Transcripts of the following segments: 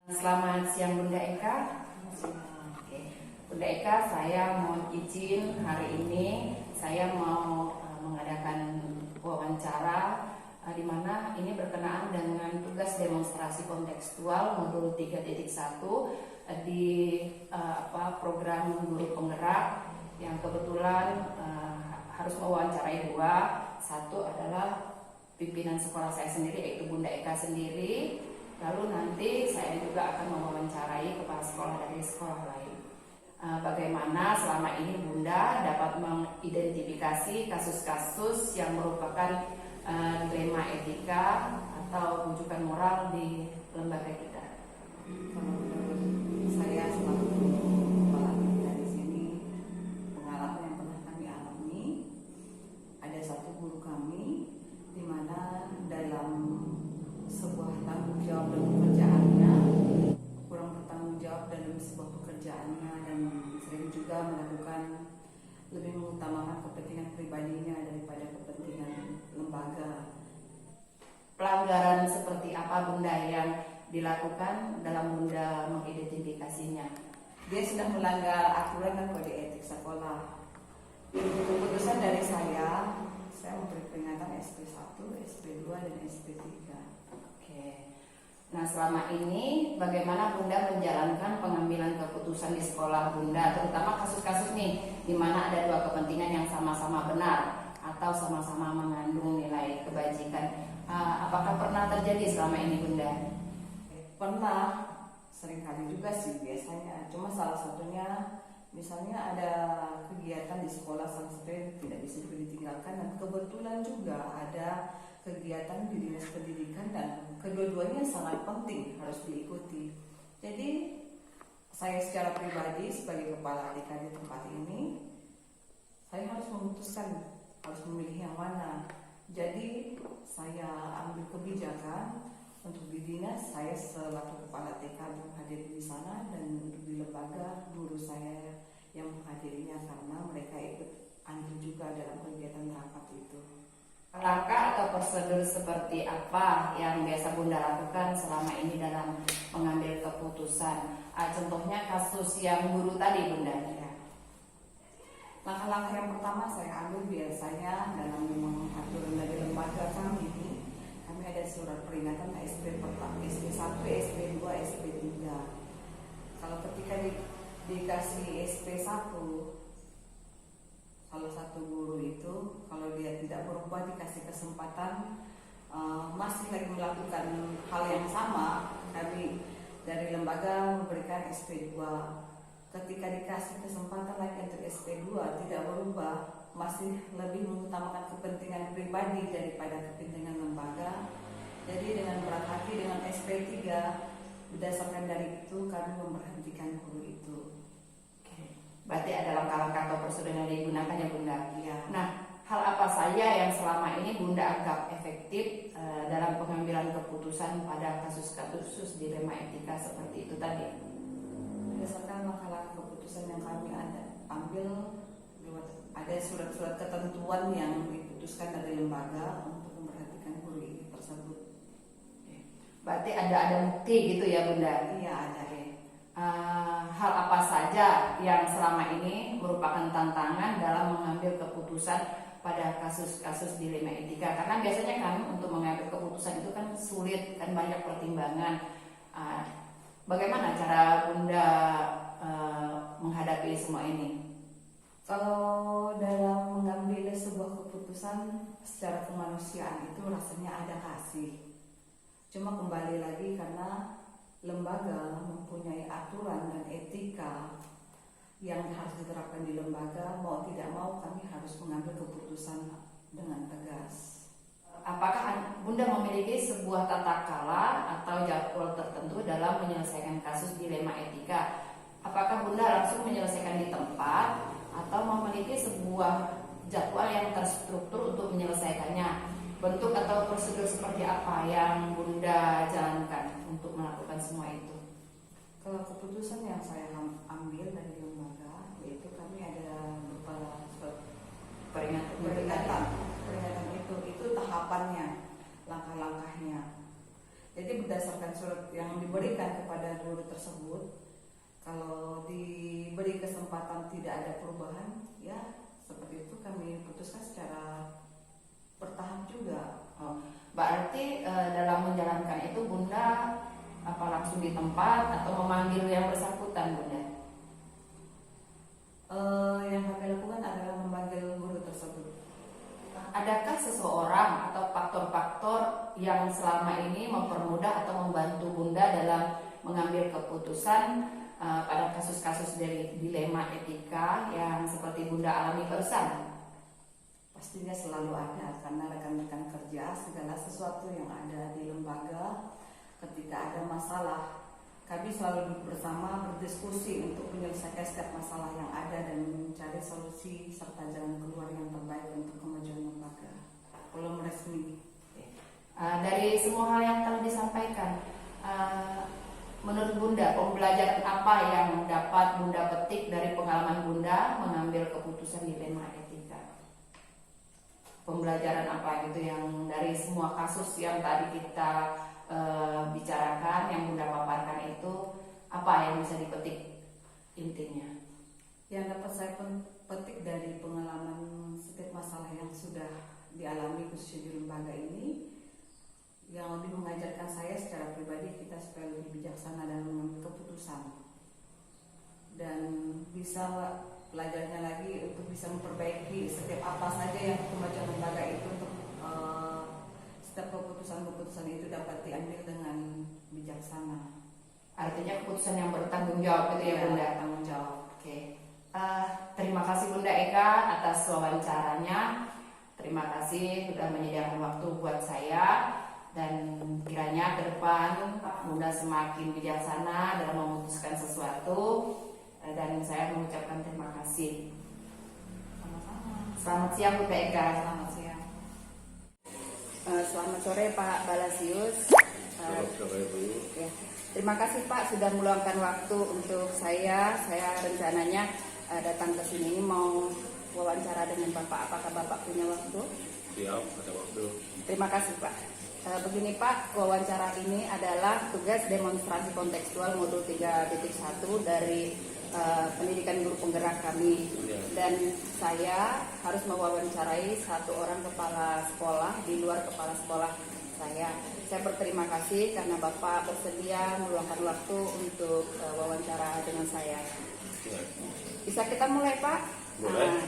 Selamat siang Bunda Eka. Oke. Bunda Eka, saya mohon izin hari ini saya mau mengadakan wawancara di mana ini berkenaan dengan tugas demonstrasi kontekstual modul 3.1 di program guru penggerak yang kebetulan harus mewawancarai dua. Satu adalah pimpinan sekolah saya sendiri, yaitu Bunda Eka sendiri. Lalu nanti saya juga akan mewawancarai kepala sekolah dari sekolah lain. Bagaimana selama ini Bunda dapat mengidentifikasi kasus-kasus yang merupakan dilema etika atau rujukan moral di lembaga kita. Saya selaku kepala dari sini, pengalaman yang pernah kami alami, ada satu guru kami di mana dalam sebuah tanggung jawab dan pekerjaannya kurang bertanggung jawab dalam sebuah pekerjaannya, dan sering juga melakukan lebih mengutamakan kepentingan pribadinya daripada kepentingan lembaga. Pelanggaran seperti apa Bunda yang dilakukan dalam Bunda mengidentifikasinya? Dia sudah melanggar aturan dan kode etik sekolah. Keputusan dari saya memberi peringatan SP1, SP2 dan SP3. Nah, selama ini bagaimana Bunda menjalankan pengambilan keputusan di sekolah Bunda, terutama kasus-kasus nih di mana ada dua kepentingan yang sama-sama benar atau sama-sama mengandung nilai kebajikan. Apakah pernah terjadi selama ini Bunda? Pernah, sering kali juga sih biasanya. Cuma salah satunya misalnya ada kegiatan di sekolah sampai tidak bisa juga ditinggalkan, dan kebetulan juga ada kegiatan di dinas pendidikan dan kedua-duanya sangat penting harus diikuti. Jadi saya secara pribadi sebagai kepala TK di tempat ini, saya harus memutuskan harus memilih yang mana. Jadi saya ambil kebijakan untuk di dinas, saya selaku kepala TK hadir di sana, dan untuk di lembaga guru saya yang menghadirinya karena mereka ikut andil juga dalam kegiatan rapat itu. Langkah atau prosedur seperti apa yang biasa Bunda lakukan selama ini dalam mengambil keputusan? Contohnya kasus yang guru tadi Bunda. Ya. Langkah-langkah yang pertama saya ambil biasanya dalam mengatur dari lembaga kami ini, kami ada surat peringatan SP pertama, SP1, SP2, SP3. Kalau ketika dikasih SP1, salah satu guru itu kalau dia tidak berubah dikasih kesempatan masih lagi melakukan hal yang sama, kami dari lembaga memberikan SP2. Ketika dikasih kesempatan lagi untuk SP2 tidak berubah, masih lebih mengutamakan kepentingan pribadi daripada kepentingan lembaga, jadi dengan berat hati dengan SP3, berdasarkan dari itu kami memberhentikan guru itu. Berarti ada langkah-langkah atau prosedur yang digunakan ya Bunda. Ya. Nah, hal apa saja yang selama ini Bunda anggap efektif dalam pengambilan keputusan pada kasus-kasus dilema etika seperti itu tadi? Berdasarkan langkah-langkah keputusan yang kami ambil, ada surat-surat ketentuan yang diputuskan dari lembaga untuk memperhatikan guru ini tersebut. Berarti ada bukti gitu ya Bunda? Iya, ada. Hal apa saja yang selama ini merupakan tantangan dalam mengambil keputusan pada kasus-kasus dilema etika? Karena biasanya kan untuk mengambil keputusan itu kan sulit dan banyak pertimbangan. Bagaimana cara Bunda menghadapi semua ini? Kalau dalam mengambil sebuah keputusan secara kemanusiaan itu rasanya ada kasih. Cuma kembali lagi karena lembaga mempunyai aturan dan etika yang harus diterapkan di lembaga, mau tidak mau kami harus mengambil keputusan dengan tegas. Apakah Bunda memiliki sebuah tata kelola atau jadwal tertentu dalam menyelesaikan kasus dilema etika? Apakah Bunda langsung menyelesaikan di tempat atau memiliki sebuah jadwal yang terstruktur untuk menyelesaikannya? Bentuk atau prosedur seperti apa yang Bunda jalankan untuk melakukan semua itu? Kalau keputusan yang saya ambil dari lembaga, yaitu kami ada berupa peringatan itu tahapannya, langkah-langkahnya. Jadi berdasarkan surat yang diberikan kepada tersebut. Kalau diberi kesempatan tidak ada perubahan, ya seperti itu kami putuskan secara bertahap juga. Oh, berarti dalam menjalankan itu Bunda apa langsung di tempat atau memanggil yang bersangkutan Bunda? Yang kami lakukan adalah memanggil guru tersebut. Adakah seseorang atau faktor-faktor yang selama ini mempermudah atau membantu Bunda dalam mengambil keputusan pada kasus-kasus dari dilema etika yang seperti Bunda alami barusan? Pastinya selalu ada, karena rekan-rekan kerja segala sesuatu yang ada di lembaga ketika ada masalah, kami selalu duduk bersama berdiskusi untuk menyelesaikan setiap masalah yang ada dan mencari solusi serta jalan keluar yang terbaik untuk kemajuan lembaga. Belum resmi. Dari semua hal yang telah disampaikan, menurut Bunda, pembelajaran apa yang dapat Bunda petik dari pengalaman Bunda mengambil keputusan dilema etika? Pembelajaran apa gitu yang dari semua kasus yang tadi kita bicarakan, yang Bunda paparkan itu, apa yang bisa dipetik intinya? Yang dapat saya petik dari pengalaman setiap masalah yang sudah dialami khususnya di lembaga ini, yang lebih mengajarkan saya secara pribadi kita supaya lebih bijaksana dalam mengambil keputusan dan bisa belajarnya lagi untuk bisa memperbaiki setiap apa saja yang kemajuan lembaga itu untuk setiap keputusan-keputusan itu dapat diambil dengan bijaksana. Artinya keputusan yang bertanggung jawab itu ya Bunda? Tanggung jawab. Oke. Terima kasih Bunda Eka atas wawancaranya. Terima kasih sudah menyediakan waktu buat saya, dan kiranya ke depan Bunda semakin bijaksana dalam memutuskan sesuatu, dan saya mengucapkan terima kasih. Sama-sama. Selamat siang Bunda Eka. Selamat siang. Selamat sore Pak Balasius. Selamat sore Bu. Ya. Terima kasih Pak sudah meluangkan waktu untuk saya. Saya rencananya datang ke sini mau wawancara dengan Bapak. Apakah Bapak punya waktu? Siap, ada waktu. Terima kasih Pak. Begini Pak, wawancara ini adalah tugas demonstrasi kontekstual modul 3.1 dari pendidikan guru penggerak kami. Ya. Dan saya harus mewawancarai satu orang kepala sekolah di luar kepala sekolah saya. Saya berterima kasih karena Bapak bersedia meluangkan waktu untuk wawancara dengan saya. Ya. Bisa kita mulai Pak? Boleh.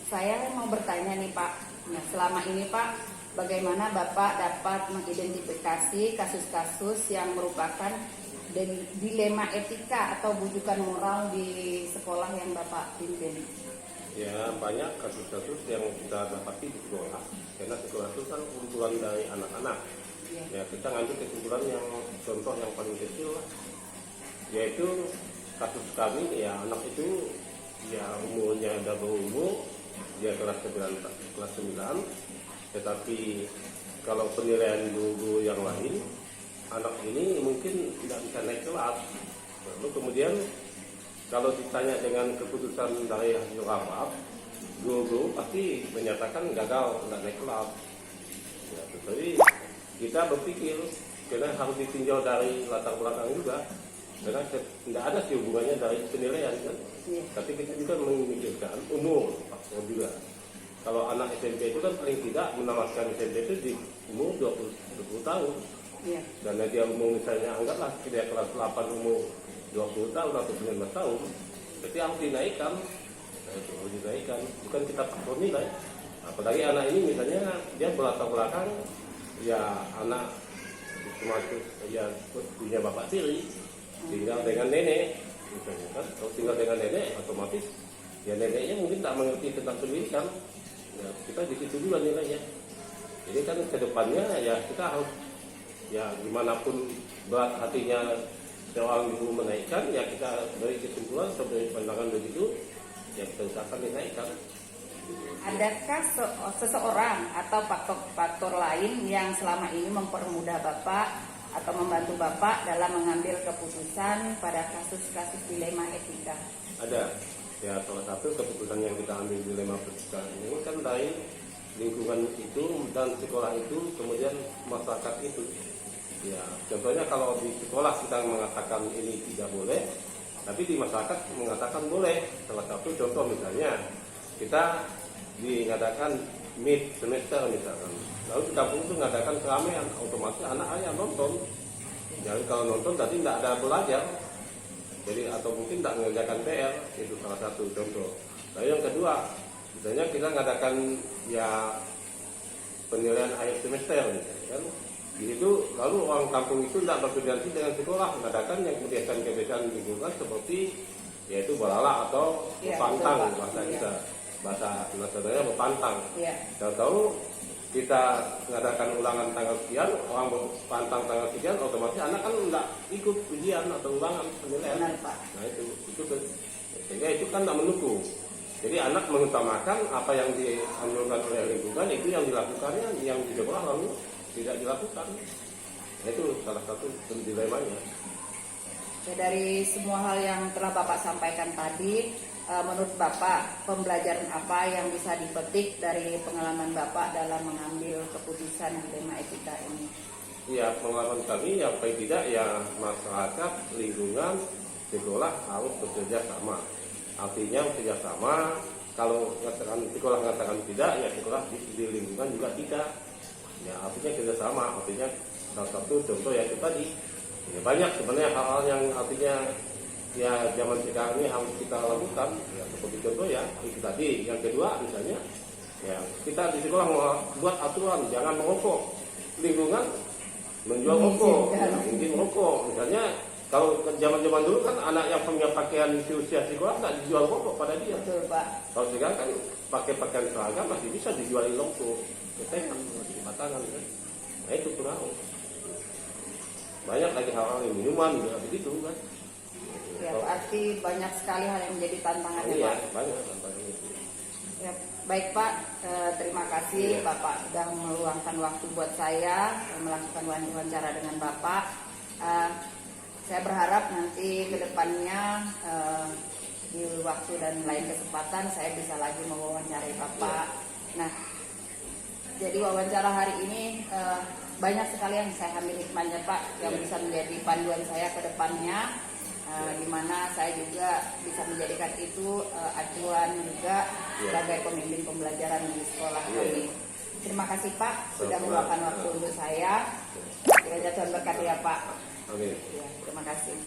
Saya mau bertanya nih Pak. Nah, selama ini Pak, bagaimana Bapak dapat mengidentifikasi kasus-kasus yang merupakan dilema etika atau bujukan moral di sekolah yang Bapak pimpin? Ya, banyak kasus-kasus yang kita dapati di sekolah. Karena sekolah itu kan kumpulan dari anak-anak. Ya, kita ngambil kesimpulan yang contoh yang paling kecil lah. Yaitu kasus kami, ya anak itu ya umurnya udah berumur, dia kelas 9, tetapi kalau penilaian guru yang lain, anak ini mungkin tidak bisa naik kelas. Lalu kemudian kalau ditanya dengan keputusan dari hasil rapat, guru pasti menyatakan gagal, tidak naik kelas. Ya, tetapi kita berpikir karena harus ditinjau dari latar belakang juga, karena tidak ada sih hubungannya dari penilaian kan. Tapi kita juga memikirkan umur faktor juga. Kalau anak SMP itu kan paling tidak menamatkan SMP itu di umur 20 tahun. Iya. Dan dia umur misalnya anggaplah dia kelas 8 umur 20 tahun atau 19 tahun, berarti harus dinaikkan. Nah, itu harus dinaikkan, bukan kita faktor nilai. Apalagi anak ini misalnya dia berlatar belakang ya anak semacam ya punya bapak tiri, tinggal dengan nenek misalnya kan. Kalau tinggal dengan nenek otomatis ya neneknya mungkin tak mengerti tentang pendidikan. Ya, kita di situ juga nilainya. Jadi kan kedepannya ya kita harus ya dimanapun berat hatinya seorang ibu menaikkan, ya kita beri kesimpulan sebagai pandangan begitu, ya kita usahakan dinaikkan. Adakah seseorang atau faktor-faktor lain yang selama ini mempermudah Bapak atau membantu Bapak dalam mengambil keputusan pada kasus-kasus dilema etika? Ada. Ya, salah satu keputusan yang kita ambil dilema etika ini kan dari lingkungan itu dan sekolah itu, kemudian masyarakat itu. Ya, contohnya kalau di sekolah kita mengatakan ini tidak boleh, tapi di masyarakat mengatakan boleh. Salah satu contoh misalnya kita mengadakan mid semester misalkan, lalu di kampung itu mengadakan keramaian, otomatis anak ayah nonton. Jadi kalau nonton tadi tidak ada belajar, jadi atau mungkin tidak mengerjakan PR, itu salah satu contoh. Lalu yang kedua, misalnya kita mengadakan ya penilaian akhir semester misalnya kan. Di situ lalu orang kampung itu tidak berkoordinasi dengan sekolah mengadakan yang kebiasaan-kebiasaan lingkungan seperti yaitu balala atau berpantang bahasa kita, bahasa nasionalnya berpantang. Tahu kita mengadakan ulangan tanggal sekian, orang berpantang tanggal sekian, otomatis anak kan tidak ikut ujian atau ulangan penilaian. Nah itu kan, sehingga itu kan tidak mendukung. Jadi anak mengutamakan apa yang dianjurkan oleh lingkungan itu yang dilakukannya, yang di sekolah lalu tidak dilakukan. Itu salah satu dilemanya. Ya, dari semua hal yang telah Bapak sampaikan tadi, menurut Bapak pembelajaran apa yang bisa dipetik dari pengalaman Bapak dalam mengambil keputusan dilema etika ini? Ya, pengalaman kami yang paling tidak ya masyarakat, lingkungan, sekolah harus bekerja sama. Artinya bekerja sama. Kalau sekolah mengatakan tidak, ya sekolah di lingkungan juga tidak. Ya artinya kerjasama, artinya salah satu contoh yang tadi ya, banyak sebenarnya hal-hal yang artinya ya zaman sekarang ini harus kita lakukan ya, seperti contoh ya itu tadi. Yang kedua misalnya ya kita di sekolah buat aturan jangan merokok, lingkungan menjual rokok, mungkin rokok misalnya. Kalau zaman-zaman dulu kan anak yang punya pakaian di usia sekolah nggak dijual rokok pada dia. Betul, Pak. Kalau sekarang kan pakai pakaian seragam masih bisa dijual rokok, ketekan di batangan kan. Nah itu pengaruh. Banyak lagi hal-hal yang minuman juga begitu kan. Ya, berarti banyak sekali hal yang menjadi tantangan ya, Iya, Pak. banyak tantangan itu. Ya, baik Pak, terima kasih Iya. Bapak sudah meluangkan waktu buat saya melakukan wawancara dengan Bapak. Saya berharap nanti ke depannya di waktu dan lain kesempatan saya bisa lagi mewawancarai Bapak. Nah, jadi wawancara hari ini banyak sekali yang saya ambil hikmahnya Pak, yang bisa menjadi panduan saya ke depannya, di mana saya juga bisa menjadikan itu acuan juga sebagai pemimpin pembelajaran di sekolah kami. Terima kasih Pak sudah meluangkan waktu untuk saya. Kiranya Tuhan berkati ya Pak. Amin. Ya, terima kasih.